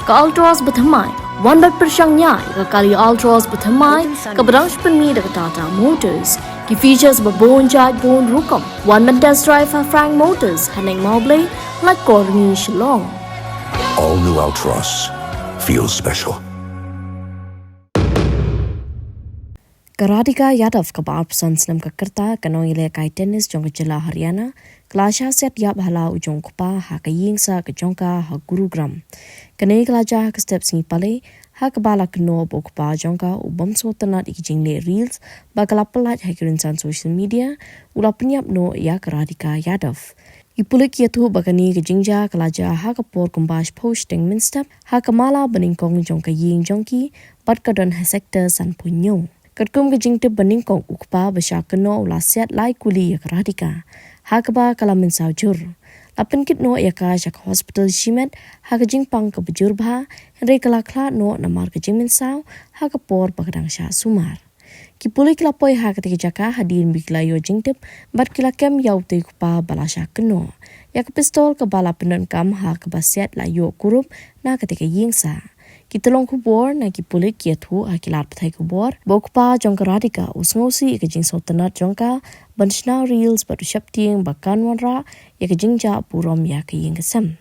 ka Ultras Batamai, Wan Bat Persiang Nyai, ka Kali Ultras Batamai, ka Berang Penmi ka Tata Motors, ki features babon jat bon rukom, Wan Man Test Drive Frank Motors, Haneng Mauble, like Korni Shillong. All new Ultras feels special. Karadika Yadav ka Barb Sons nam ka kerta kanong ile kai tennis jong jela Haryana, Klasha set yap hala ujong kupa ha ka yingsa ka jongka ha Gurugram. Kanei klaja ka steps ni pale ha ka bala kno bokpa jongka u bomso tanat ikijingle reels bakala pelat ha kirinsan social media ula penyap no ya Karadika Yadav. Ipulik yatu bakani ka jingja klaja ha ka por kumbash posting minstep ha ka mala beningkong jongka ying jongki bat ka don ha sektor san punyo. Katkum ke jingte bening kong ukpa besya keno ula set lai kuli ya Karadika. Hakaba kalamin saujur. Lapen kit no ya ka jak hospital shimet ha ka jingpang ke bejur bha henry kalakla no namar ke jingmin saw ha ka por bakadang sya sumar. Kipulik lapoi ha ka jaka hadin bikla yo jingtip bat kilakem yau te ukpa balasya keno. Ya ka pistol ke bala penon kam ha ka baset la yo kurup na ketika yingsa. Kitolong kubor na kipulik kiatu akilat patai kubor bokpa jong Karadika usngosi ikajing sotanat jongka banshna reels batu syapting bakan wanra ikajing ja purom ya kaying kesem.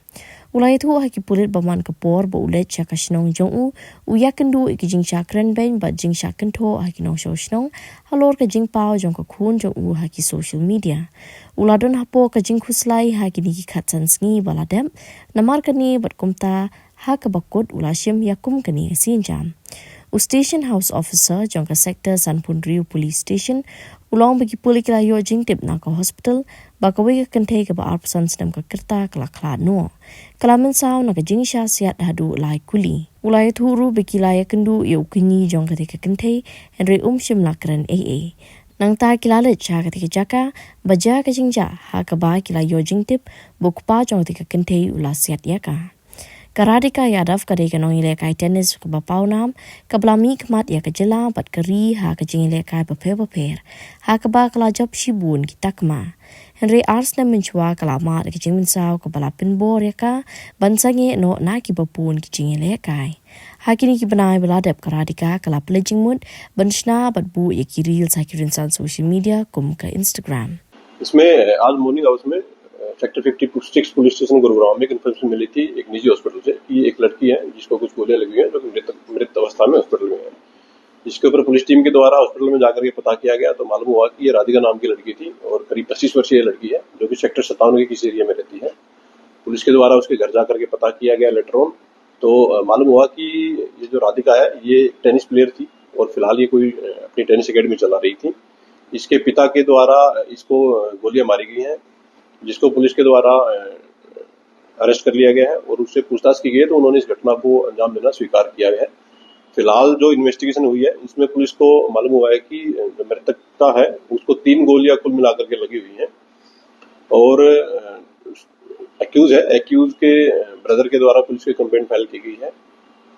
Ulai itu kipulit baman kepor bo ulet chaka shnong jongu uyakendu ikajing chakren ben bat jing shakento hakinong show shnong halor kajing pao jong kun jongu haki social media. Uladon hapo kajing kuslai hakini kikatsan sngi baladem namar kani bat kumta ha ka bakut ulashim yakum kani sinjam. Station House Officer jongka sektor Sanpunriu Police Station ulong bagi pulik layo jingtip na ka hospital bakawi ka kentay ka ba arpsans nam ka kerta kalakla no. Kalaman saw na ka jingsha siat hadu lai kuli. Ulay turu bagi laya kendu ya ukinyi jongka ka kentay henry shim lakran AA. Nang ta kilalit siya katika jaka baja ka jingja ha ka ba kilayo jingtip bukpa jongka ka kentay ula siat yaka. Karadika Yadav kadai kanong ile kai tennis ka bapau nam kablami kmat ya ka jela bat kari ha ka jing ile kai paper ha ka ba kala job shibun kitakma Henry Ars na menchwa kalama ka jing minsaw ka balapin bor ya ka bansange no na ki bapun ki jing ile kai ha kini ki banai baladep Karadika kala pledging mud banshna bat bu ya ki reels ha ki rinsan social media kum ka Instagram. इसमें आज morning hours में sector 56 police station Gurugram में information मिली थी एक निजी hospital से कि एक लड़की है जिसको कुछ गोलियां लगी हैं जो मृत अवस्था में हॉस्पिटल में है। जिसके ऊपर पुलिस टीम के द्वारा हॉस्पिटल में जाकर के पता किया गया तो मालूम हुआ कि ये राधिका नाम की लड़की थी और करीब 25 वर्षीय लड़की है जो कि सेक्टर 57 के किसी एरिया में रहती है। पुलिस के द्वारा उसके घर जाकर के पता किया गया लेटर ऑन तो मालूम हुआ कि ये जो राधिका है ये टेनिस प्लेयर थी और फिलहाल ये कोई अपनी टेनिस अकेडमी चला रही थी। इसके पिता के द्वारा इसको गोलियां मारी गई हैं जिसको पुलिस के द्वारा अरेस्ट कर लिया गया है और उससे पूछताछ की गई है तो उन्होंने इस घटना को अंजाम देना स्वीकार किया है। फिलहाल जो इन्वेस्टिगेशन हुई है इसमें पुलिस को मालूम हुआ है कि जो मृतकता है उसको 3 गोलियां कुल मिलाकर के लगी हुई हैं और एक्यूज के ब्रदर के द्वारा पुलिस की कंप्लेंट फाइल की गई है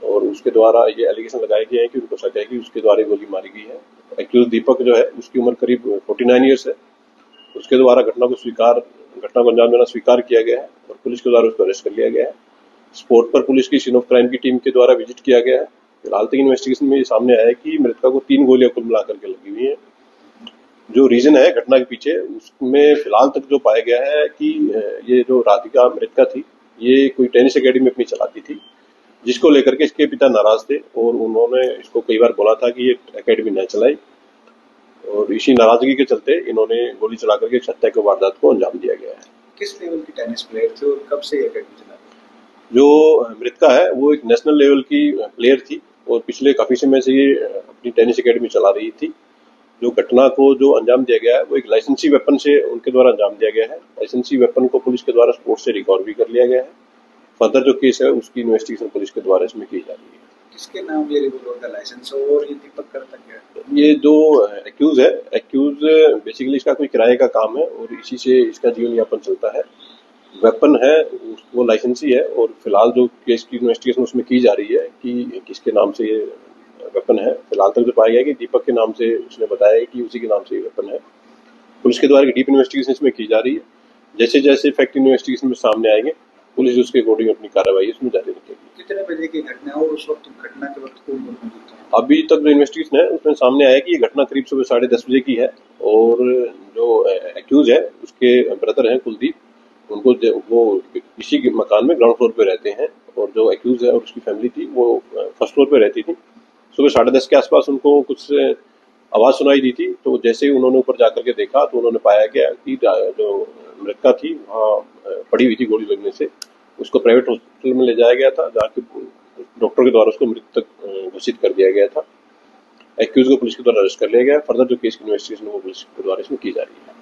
और उसके द्वारा ये एलिगेशन लगाए गए हैं कि उनको शक है कि उसके द्वारा गोली मारी गई है। एक्यूज दीपक जो है उसकी उम्र करीब 49 ईयर्स है। उसके द्वारा घटना को अंजाम देना स्वीकार किया गया है और पुलिस के द्वारा उसको अरेस्ट कर लिया गया है। स्पॉट पर पुलिस की सीन ऑफ क्राइम की टीम के द्वारा विजिट किया गया है। फिलहाल तक इन्वेस्टिगेशन में ये सामने आया है कि मृतका को 3 गोलियां कुल मिलाकर के लगी हुई हैं। जो रीजन है घटना के पीछे उसमें फिलहाल तक जो पाया गया है कि ये जो राधिका मृतका थी ये कोई टेनिस अकेडमी अपनी चलाती थी जिसको लेकर के इसके पिता नाराज थे और उन्होंने इसको कई बार बोला था कि ये अकेडमी न चलाए और इसी नाराजगी के चलते इन्होंने गोली चला करके हत्या की वारदात को अंजाम दिया गया है। किस लेवल की टेनिस प्लेयर थी और कब से ये अकेडमी चलाती? जो मृतका है वो एक नेशनल लेवल की प्लेयर थी और पिछले काफी समय से ये अपनी टेनिस अकेडमी चला रही थी। जो घटना को जो अंजाम दिया गया है वो एक लाइसेंसी वेपन से उनके द्वारा अंजाम दिया गया है। लाइसेंसी वेपन को पुलिस के द्वारा स्पोर्ट से रिकवर भी कर लिया गया है। फर्दर जो केस है उसकी इन्वेस्टिगेशन पुलिस के द्वारा इसमें की जा रही है। किसके नाम ये रिवॉल्वर का लाइसेंस और ये दीपक करता क्या है? ये जो एक्यूज बेसिकली इसका कोई किराए का काम है और इसी से इसका जीवन यापन चलता है। वेपन है वो लाइसेंसी है और फिलहाल जो केस की इन्वेस्टिगेशन उसमें की जा रही है कि किसके नाम से ये वेपन है। फिलहाल तक जो पाया गया कि दीपक के नाम से उसने बताया कि उसी के नाम से ये वेपन है। पुलिस के द्वारा डीप इन्वेस्टिगेशन इसमें की जा रही है। जैसे जैसे फैक्ट इन्वेस्टिगेशन में सामने आएंगे पुलिस उसके अकॉर्डिंग अपनी कार्रवाई इसमें जारी रखेगी। कितने बजे की घटना है और उस वक्त घटना के वक्त कौन मौजूद था? अभी तक जो इन्वेस्टिगेशन है उसमें सामने आया कि ये घटना करीब सुबह 10:30 बजे की है और जो एक्यूज है उसके ब्रदर हैं कुलदीप, उनको वो इसी के मकान में ग्राउंड फ्लोर पे रहते हैं और जो एक्यूज है और उसकी फैमिली थी वो फर्स्ट फ्लोर पे रहती थी। सुबह 10:30 के आसपास उनको कुछ आवाज़ सुनाई दी थी, तो जैसे ही उन्होंने ऊपर जाकर के देखा तो उन्होंने पाया गया कि जो मृतका थी वहाँ पड़ी हुई थी गोली लगने से। उसको प्राइवेट हॉस्पिटल में ले जाया गया था, जहाँ के डॉक्टर के द्वारा उसको मृतक घोषित कर दिया गया था। एक्यूज को पुलिस के द्वारा अरेस्ट कर लिया गया। फर्दर जो केस की इन्वेस्टिगेशन वो पुलिस के द्वारा इसमें की जा रही है।